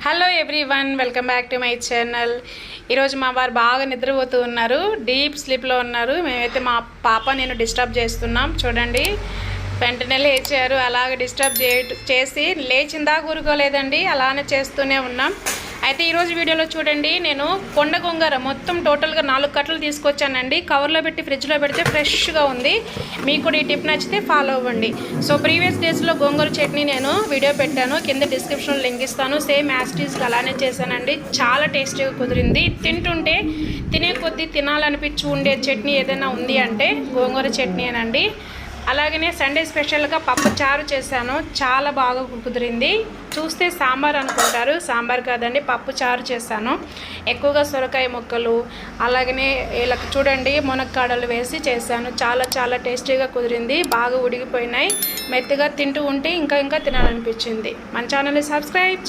Hello everyone, welcome back to my channel. ఈరోజు మా వారు బాగా నిద్రపోతూ ఉన్నారు, డీప్ స్లీప్లో ఉన్నారు. మేమైతే మా పాప నేను డిస్టర్బ్ చేస్తున్నాం. చూడండి, వెంటనే లేచారు. అలాగే డిస్టర్బ్ చేసి లేచిందా కూరుకోలేదండి, అలానే చేస్తూనే ఉన్నాం. అయితే ఈరోజు వీడియోలో చూడండి, నేను కొండ గోంగూర మొత్తం టోటల్గా 4 కట్టలు తీసుకొచ్చానండి. కవర్లో పెట్టి ఫ్రిడ్జ్లో పెడితే ఫ్రెష్గా ఉంది. మీకు కూడా ఈ టిప్ నచ్చితే ఫాలో అవ్వండి. సో ప్రీవియస్ డేస్లో గోంగూర చట్నీ నేను వీడియో పెట్టాను, కింద డిస్క్రిప్షన్లో లింక్ ఇస్తాను. సేమ్ యాస్టీస్గా అలానే చేశానండి. చాలా టేస్టీగా కుదిరింది. తింటుంటే తినే కొద్దీ తినాలనిపించి ఉండే చట్నీ ఏదైనా ఉంది అంటే గోంగూర చట్నీ అనండి. అలాగనే సండే స్పెషల్గా పప్పు చారు చేశాను, చాలా బాగా కుదిరింది. చూస్తే సాంబార్ అనుకుంటారు, సాంబార్ కాదండి, పప్పు చారు చేశాను. ఎక్కువగా సొరకాయ ముక్కలు అలాగనే ఇలా చూడండి మునక్కాడలు వేసి చేశాను. చాలా చాలా టేస్టీగా కుదిరింది. బాగా ఉడికిపోయినాయి, మెత్తగా తింటూ ఉంటే ఇంకా తినాలనిపించింది. మన ఛానల్ని సబ్స్క్రైబ్